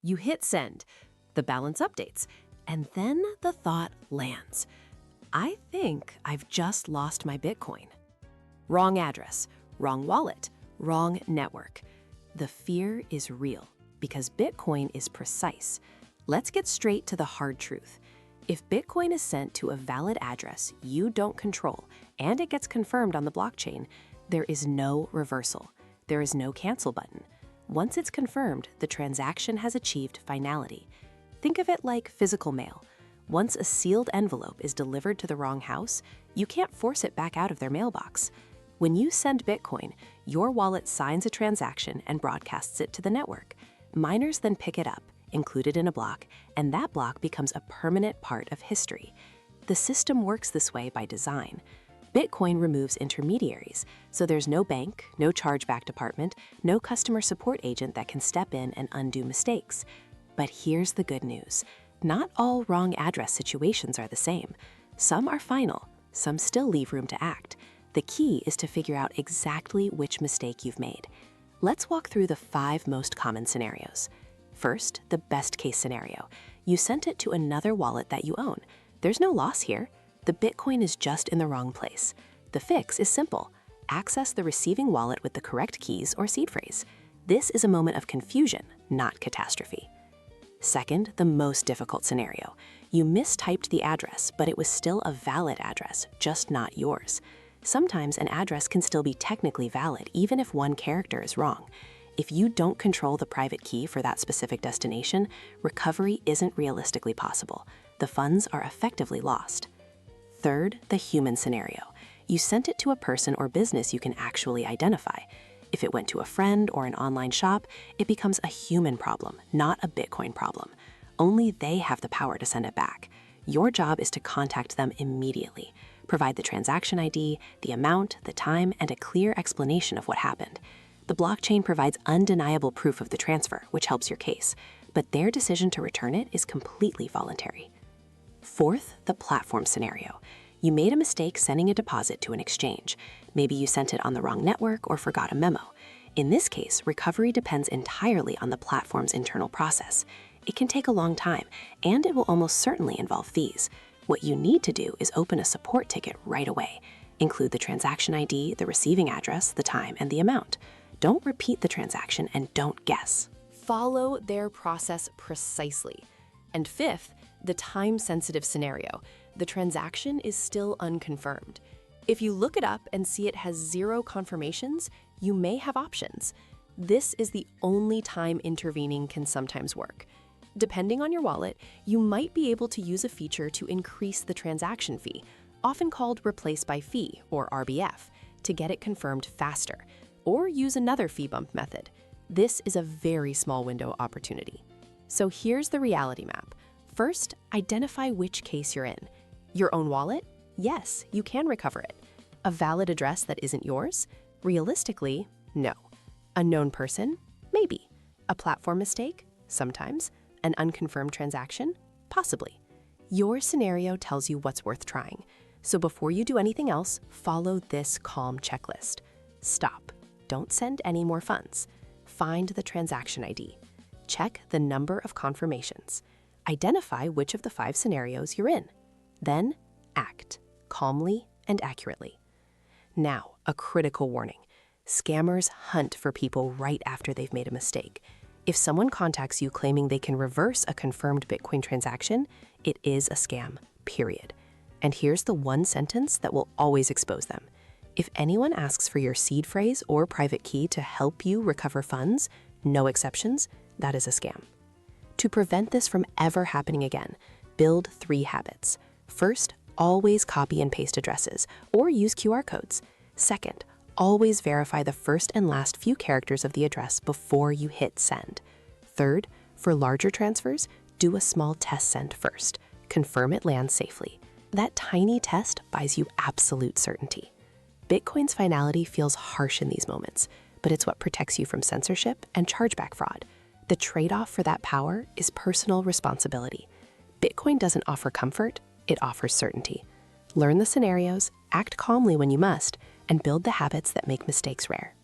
You hit send, the balance updates, and then the thought lands. I think I've just lost my Bitcoin. Wrong address, wrong wallet, wrong network. The fear is real because Bitcoin is precise. Let's get straight to the hard truth. If Bitcoin is sent to a valid address you don't control and it gets confirmed on the blockchain, there is no reversal. There is no cancel button. Once it's confirmed, the transaction has achieved finality. Think of it like physical mail. Once a sealed envelope is delivered to the wrong house, you can't force it back out of their mailbox. When you send Bitcoin, your wallet signs a transaction and broadcasts it to the network. Miners then pick it up, include it in a block, and that block becomes a permanent part of history. The system works this way by design. Bitcoin removes intermediaries, so there's no bank, no chargeback department, no customer support agent that can step in and undo mistakes. But here's the good news. Not all wrong address situations are the same. Some are final, some still leave room to act. The key is to figure out exactly which mistake you've made. Let's walk through the 5 most common scenarios. First, the best case scenario. You sent it to another wallet that you own. There's no loss here. The Bitcoin is just in the wrong place. The fix is simple. Access the receiving wallet with the correct keys or seed phrase. This is a moment of confusion, not catastrophe. Second, the most difficult scenario. You mistyped the address, but it was still a valid address, just not yours. Sometimes an address can still be technically valid even if one character is wrong. If you don't control the private key for that specific destination, recovery isn't realistically possible. The funds are effectively lost. Third, the human scenario. You sent it to a person or business you can actually identify. If it went to a friend or an online shop, it becomes a human problem, not a Bitcoin problem. Only they have the power to send it back. Your job is to contact them immediately. Provide the transaction ID, the amount, the time, and a clear explanation of what happened. The blockchain provides undeniable proof of the transfer, which helps your case, but their decision to return it is completely voluntary. Fourth, the platform scenario. You made a mistake sending a deposit to an exchange. Maybe you sent it on the wrong network or forgot a memo. In this case, recovery depends entirely on the platform's internal process. It can take a long time, and it will almost certainly involve fees. What you need to do is open a support ticket right away. Include the transaction ID, the receiving address, the time, and the amount. Don't repeat the transaction and don't guess. Follow their process precisely. And fifth, the time-sensitive scenario. The transaction is still unconfirmed. If you look it up and see it has 0 confirmations, you may have options. This is the only time intervening can sometimes work. Depending on your wallet, you might be able to use a feature to increase the transaction fee, often called replace by fee, or RBF, to get it confirmed faster, or use another fee bump method. This is a very small window opportunity. So here's the reality map. First, identify which case you're in. Your own wallet? Yes, you can recover it. A valid address that isn't yours? Realistically, no. A known person? Maybe. A platform mistake? Sometimes. An unconfirmed transaction? Possibly. Your scenario tells you what's worth trying. So before you do anything else, follow this calm checklist. Stop. Don't send any more funds. Find the transaction ID. Check the number of confirmations. Identify which of the 5 scenarios you're in. Then, act calmly and accurately. Now, a critical warning. Scammers hunt for people right after they've made a mistake. If someone contacts you claiming they can reverse a confirmed Bitcoin transaction, it is a scam, period. And here's the one sentence that will always expose them. If anyone asks for your seed phrase or private key to help you recover funds, no exceptions, that is a scam. To prevent this from ever happening again, build 3 habits. First, always copy and paste addresses or use QR codes. Second, always verify the first and last few characters of the address before you hit send. Third, for larger transfers, do a small test send first. Confirm it lands safely. That tiny test buys you absolute certainty. Bitcoin's finality feels harsh in these moments, but it's what protects you from censorship and chargeback fraud. The trade-off for that power is personal responsibility. Bitcoin doesn't offer comfort, it offers certainty. Learn the scenarios, act calmly when you must, and build the habits that make mistakes rare.